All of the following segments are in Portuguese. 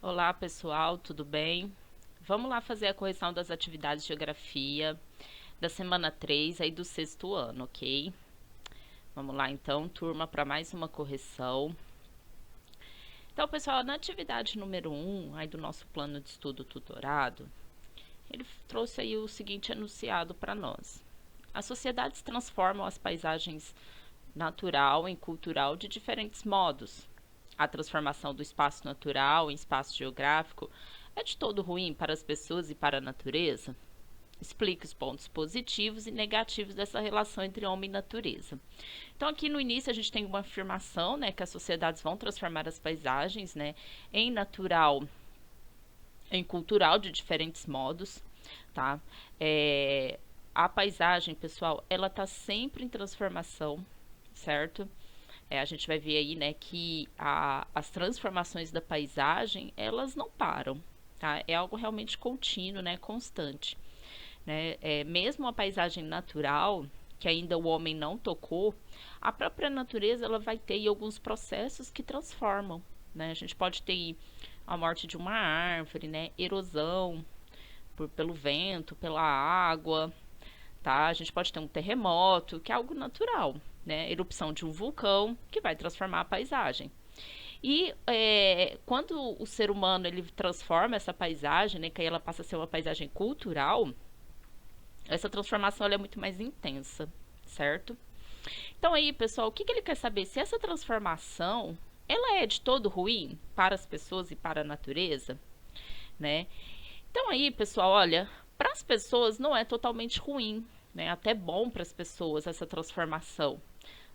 Olá, pessoal, tudo bem? Vamos lá fazer a correção das atividades de geografia da semana 3 aí do sexto ano, ok? Vamos lá então, turma, para mais uma correção. Então, pessoal, na atividade número 1 aí do nosso plano de estudo tutorado, ele trouxe aí o seguinte enunciado para nós. As sociedades transformam as paisagens natural em cultural de diferentes modos. A transformação do espaço natural em espaço geográfico é de todo ruim para as pessoas e para a natureza? Explique os pontos positivos e negativos dessa relação entre homem e natureza. Então, aqui no início, a gente tem uma afirmação, né, que as sociedades vão transformar as paisagens, né, em natural, em cultural de diferentes modos, tá? A paisagem, pessoal, ela tá sempre em transformação, certo? A gente vai ver aí, né, que as transformações da paisagem, elas não param, tá? É algo realmente contínuo, né, constante, né? Mesmo a paisagem natural, que ainda o homem não tocou, a própria natureza, ela vai ter aí alguns processos que transformam, né? A gente pode ter a morte de uma árvore, né, erosão pelo vento, pela água, tá? A gente pode ter um terremoto, que é algo natural, né? Erupção de um vulcão, que vai transformar a paisagem. E quando o ser humano ele transforma essa paisagem, né, que aí ela passa a ser uma paisagem cultural, essa transformação ela é muito mais intensa, certo? Então aí, pessoal, o que ele quer saber? Se essa transformação ela é de todo ruim para as pessoas e para a natureza, né? Então aí, pessoal, olha, para as pessoas não é totalmente ruim, né? Até bom para as pessoas essa transformação.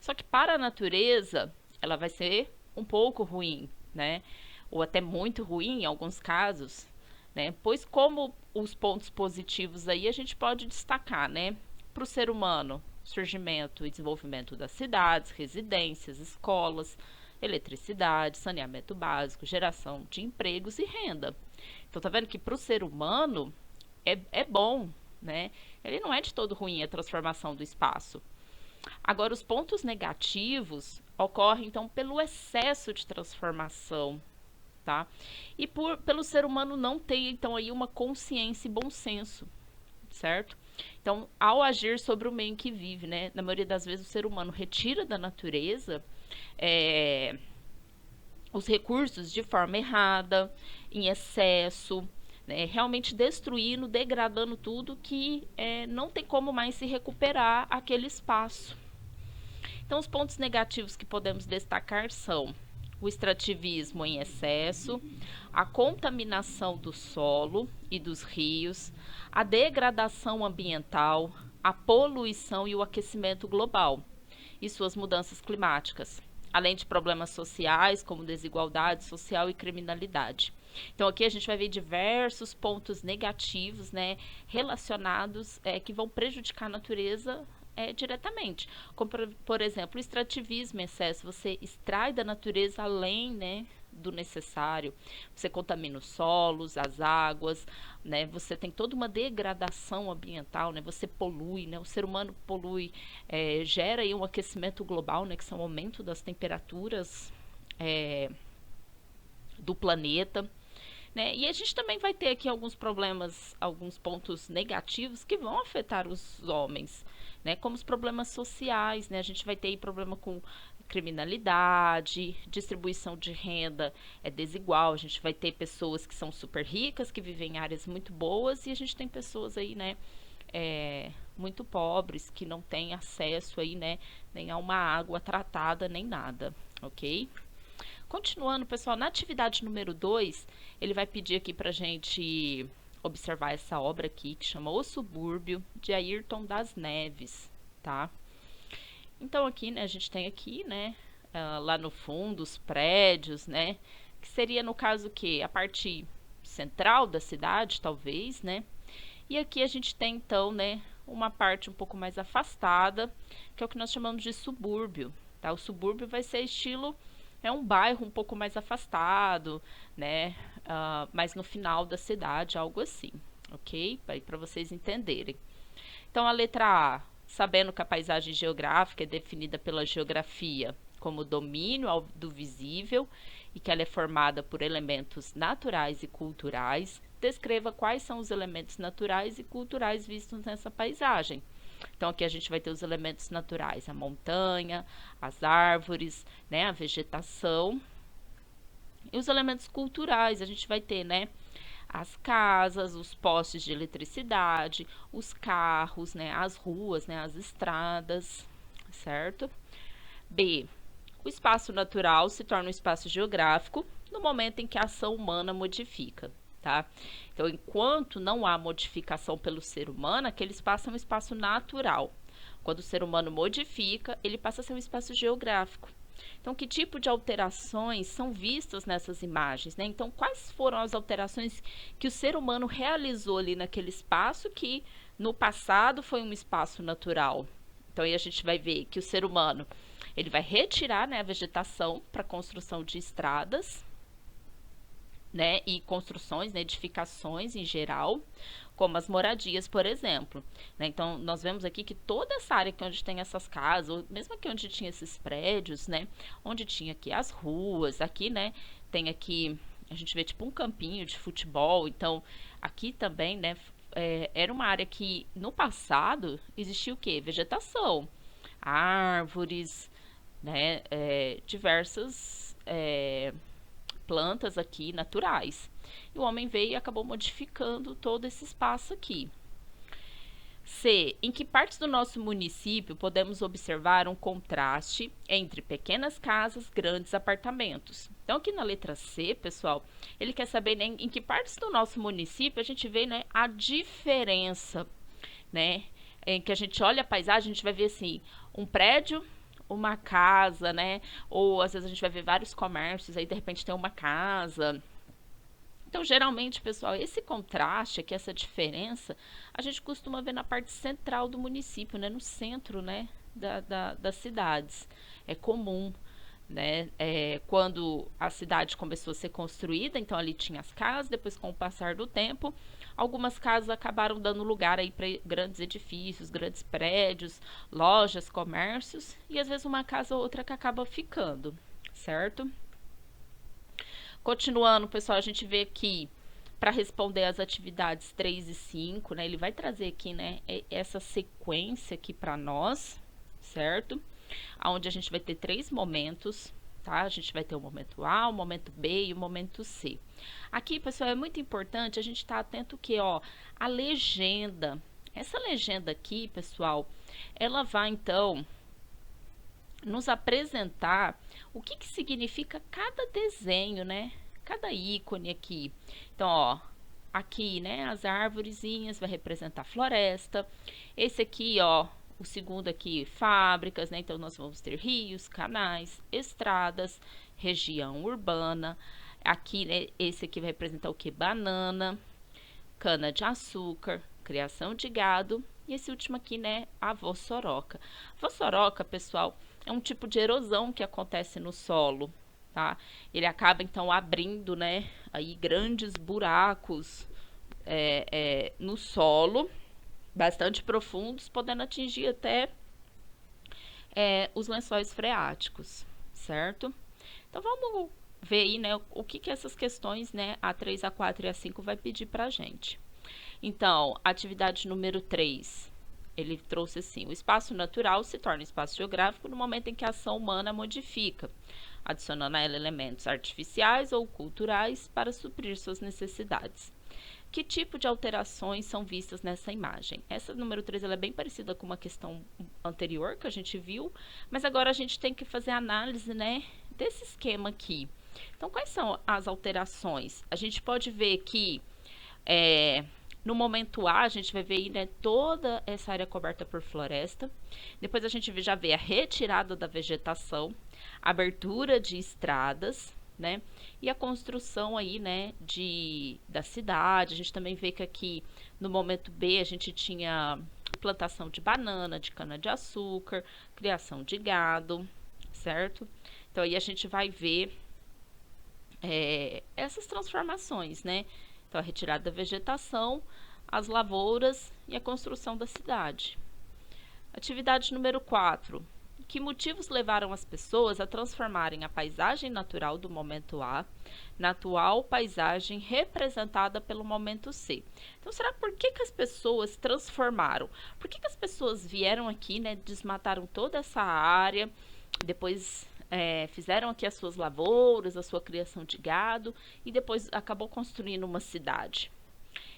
Só que para a natureza, ela vai ser um pouco ruim, né? Ou até muito ruim em alguns casos, né? Pois como os pontos positivos aí a gente pode destacar, né? Para o ser humano, surgimento e desenvolvimento das cidades, residências, escolas, eletricidade, saneamento básico, geração de empregos e renda. Então tá vendo que para o ser humano é bom, né? Ele não é de todo ruim a transformação do espaço. Agora, os pontos negativos ocorrem então pelo excesso de transformação, tá? E pelo ser humano não ter então aí uma consciência e bom senso, certo? Então, ao agir sobre o meio em que vive, né? Na maioria das vezes o ser humano retira da natureza os recursos de forma errada, em excesso, né, realmente destruindo, degradando tudo que não tem como mais se recuperar aquele espaço. Então, os pontos negativos que podemos destacar são o extrativismo em excesso, a contaminação do solo e dos rios, a degradação ambiental, a poluição e o aquecimento global e suas mudanças climáticas, além de problemas sociais como desigualdade social e criminalidade. Então aqui a gente vai ver diversos pontos negativos, né, relacionados que vão prejudicar a natureza diretamente, como por exemplo o extrativismo em excesso, você extrai da natureza além, né, do necessário, você contamina os solos, as águas, né, você tem toda uma degradação ambiental, né, você polui, né, o ser humano polui, gera aí um aquecimento global, né, que são o aumento das temperaturas do planeta, né? E a gente também vai ter aqui alguns problemas, alguns pontos negativos que vão afetar os homens, né? Como os problemas sociais, né? A gente vai ter aí problema com criminalidade, distribuição de renda é desigual, a gente vai ter pessoas que são super ricas, que vivem em áreas muito boas, e a gente tem pessoas aí, né, muito pobres, que não têm acesso aí, né, nem a uma água tratada, nem nada, ok? Continuando, pessoal, na atividade número 2, ele vai pedir aqui para a gente observar essa obra aqui, que chama O Subúrbio, de Ayrton das Neves, tá? Então, aqui, né, a gente tem aqui, né, lá no fundo, os prédios, né, que seria, no caso, o quê? A parte central da cidade, talvez, né? E aqui a gente tem, então, né, uma parte um pouco mais afastada, que é o que nós chamamos de subúrbio, tá? O subúrbio vai ser estilo um bairro um pouco mais afastado, né? Mais no final da cidade, algo assim, ok? Para vocês entenderem. Então, a letra A, sabendo que a paisagem geográfica é definida pela geografia como domínio do visível e que ela é formada por elementos naturais e culturais. Descreva quais são os elementos naturais e culturais vistos nessa paisagem. Então, aqui a gente vai ter os elementos naturais, a montanha, as árvores, né, a vegetação. E os elementos culturais, a gente vai ter, né, as casas, os postes de eletricidade, os carros, né, as ruas, né, as estradas, certo? B. O espaço natural se torna um espaço geográfico no momento em que a ação humana modifica, tá? Então, enquanto não há modificação pelo ser humano, aquele espaço é um espaço natural. Quando o ser humano modifica, ele passa a ser um espaço geográfico. Então, que tipo de alterações são vistas nessas imagens, né? Então, quais foram as alterações que o ser humano realizou ali naquele espaço que no passado foi um espaço natural? Então, aí a gente vai ver que o ser humano ele vai retirar, né, a vegetação para construção de estradas, né, e construções, né, edificações em geral, como as moradias, por exemplo, né? Então, nós vemos aqui que toda essa área aqui onde tem essas casas, ou mesmo aqui onde tinha esses prédios, né, onde tinha aqui as ruas, aqui, né, tem aqui, a gente vê tipo um campinho de futebol, então, aqui também, né, era uma área que no passado existia o quê? Vegetação, árvores, né, diversas plantas aqui naturais. E o homem veio e acabou modificando todo esse espaço aqui. C. Em que partes do nosso município podemos observar um contraste entre pequenas casas, grandes apartamentos? Então, aqui na letra C, pessoal, ele quer saber, né, em que partes do nosso município a gente vê, né, a diferença, né? Em que a gente olha a paisagem, a gente vai ver assim, um prédio, uma casa, né? Ou às vezes a gente vai ver vários comércios, aí de repente tem uma casa. Então, geralmente, pessoal, esse contraste aqui, essa diferença, a gente costuma ver na parte central do município, né? No centro, né? Das cidades. É comum, né? Quando a cidade começou a ser construída, então ali tinha as casas, depois com o passar do tempo, algumas casas acabaram dando lugar aí para grandes edifícios, grandes prédios, lojas, comércios, e às vezes uma casa ou outra que acaba ficando, certo? Continuando, pessoal, a gente vê aqui para responder as atividades 3 e 5, né? Ele vai trazer aqui, né, essa sequência aqui para nós, certo? Onde a gente vai ter 3 momentos, tá? A gente vai ter o momento A, o momento B e o momento C. Aqui, pessoal, é muito importante a gente estar atento que, ó, a legenda. Essa legenda aqui, pessoal, ela vai então nos apresentar o que significa cada desenho, né? Cada ícone aqui. Então, ó, aqui, né, as árvorezinhas vai representar floresta. Esse aqui, ó, o segundo aqui, fábricas, né? Então, nós vamos ter rios, canais, estradas, região urbana. Aqui, né, esse aqui vai representar o que? Banana, cana de açúcar, criação de gado. E esse último aqui, né, a vossoroca. Vossoroca, pessoal, é um tipo de erosão que acontece no solo, tá? Ele acaba, então, abrindo, né, aí grandes buracos no solo, bastante profundos, podendo atingir até os lençóis freáticos, certo? Então, vamos ver aí, né, o que essas questões, né, A3, A4 e A5 vai pedir pra gente. Então, atividade número 3, ele trouxe assim, o espaço natural se torna espaço geográfico no momento em que a ação humana modifica, adicionando a ela elementos artificiais ou culturais para suprir suas necessidades. Que tipo de alterações são vistas nessa imagem? Essa número 3 ela é bem parecida com uma questão anterior que a gente viu, mas agora a gente tem que fazer análise, né, desse esquema aqui. Então, quais são as alterações? A gente pode ver que no momento A, a gente vai ver aí, né, toda essa área coberta por floresta. Depois a gente já vê a retirada da vegetação, abertura de estradas, né, e a construção aí, né, da cidade. A gente também vê que aqui no momento B a gente tinha plantação de banana, de cana-de-açúcar, criação de gado, certo? Então aí a gente vai ver essas transformações, né? Então, a retirada da vegetação, as lavouras e a construção da cidade. Atividade número 4. Que motivos levaram as pessoas a transformarem a paisagem natural do momento A na atual paisagem representada pelo momento C? Então, será por que as pessoas transformaram? Por que as pessoas vieram aqui, né, desmataram toda essa área, depois fizeram aqui as suas lavouras, a sua criação de gado e depois acabou construindo uma cidade?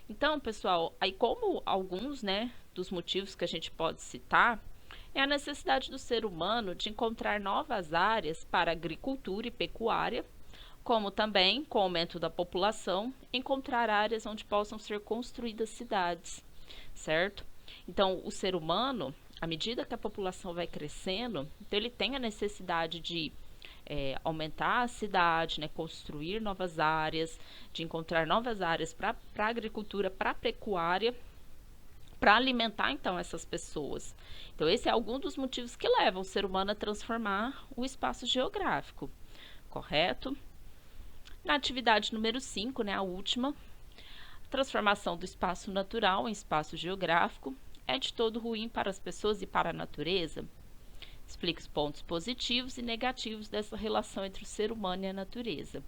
Então, pessoal, aí como alguns, né, dos motivos que a gente pode citar, é a necessidade do ser humano de encontrar novas áreas para agricultura e pecuária, como também, com o aumento da população, encontrar áreas onde possam ser construídas cidades, certo? Então, o ser humano, à medida que a população vai crescendo, então ele tem a necessidade de aumentar a cidade, né, construir novas áreas, de encontrar novas áreas para a agricultura, para a pecuária, para alimentar então essas pessoas. Então esse é algum dos motivos que levam o ser humano a transformar o espaço geográfico, correto? Na atividade número 5, né, a última, a transformação do espaço natural em espaço geográfico é de todo ruim para as pessoas e para a natureza? Explica os pontos positivos e negativos dessa relação entre o ser humano e a natureza.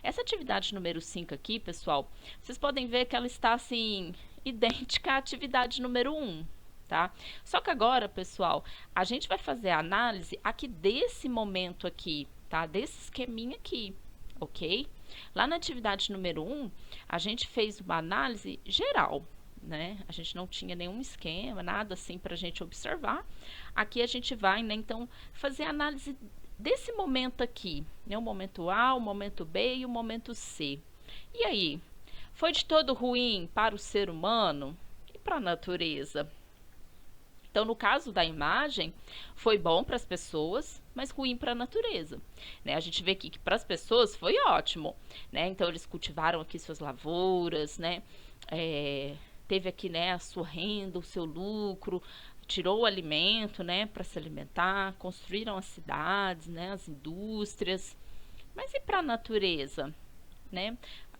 Essa atividade número 5 aqui, pessoal, vocês podem ver que ela está assim idêntica à atividade número 1, tá? Só que agora, pessoal, a gente vai fazer a análise aqui desse momento aqui, tá? Desse esqueminha aqui, ok? Lá na atividade número 1, a gente fez uma análise geral, né? A gente não tinha nenhum esquema, nada assim para a gente observar. Aqui a gente vai, né, então, fazer a análise desse momento aqui, né? O momento A, o momento B e o momento C. E aí, foi de todo ruim para o ser humano e para a natureza? Então, no caso da imagem, foi bom para as pessoas, mas ruim para a natureza, né? A gente vê aqui que para as pessoas foi ótimo, né? Então, eles cultivaram aqui suas lavouras, né? Teve aqui, né, a sua renda, o seu lucro, tirou o alimento, né, para se alimentar, construíram as cidades, né, as indústrias. Mas e para a natureza, né?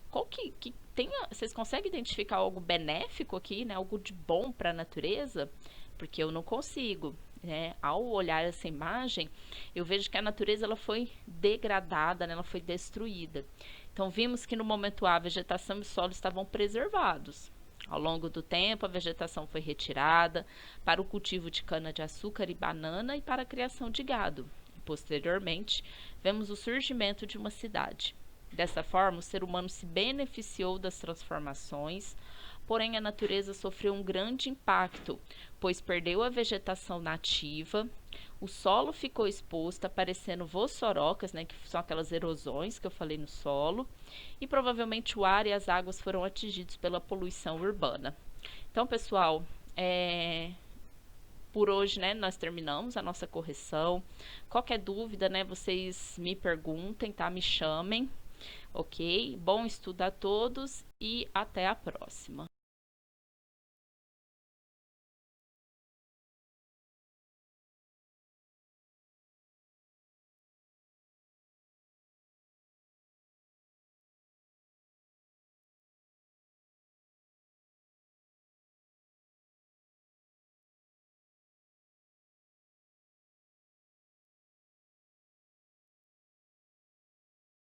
Qual que tem, vocês conseguem identificar algo benéfico aqui, né, algo de bom para a natureza? Porque eu não consigo, né? Ao olhar essa imagem, eu vejo que a natureza ela foi degradada, né, ela foi destruída. Então vimos que no momento A a vegetação e o solo estavam preservados. Ao longo do tempo, a vegetação foi retirada para o cultivo de cana-de-açúcar e banana e para a criação de gado. Posteriormente, vemos o surgimento de uma cidade. Dessa forma, o ser humano se beneficiou das transformações, porém a natureza sofreu um grande impacto, pois perdeu a vegetação nativa, o solo ficou exposto, aparecendo vossorocas, né, que são aquelas erosões que eu falei no solo, e provavelmente o ar e as águas foram atingidos pela poluição urbana. Então, pessoal, por hoje, né, nós terminamos a nossa correção. Qualquer dúvida, né, vocês me perguntem, tá? Me chamem, ok? Bom estudo a todos e até a próxima.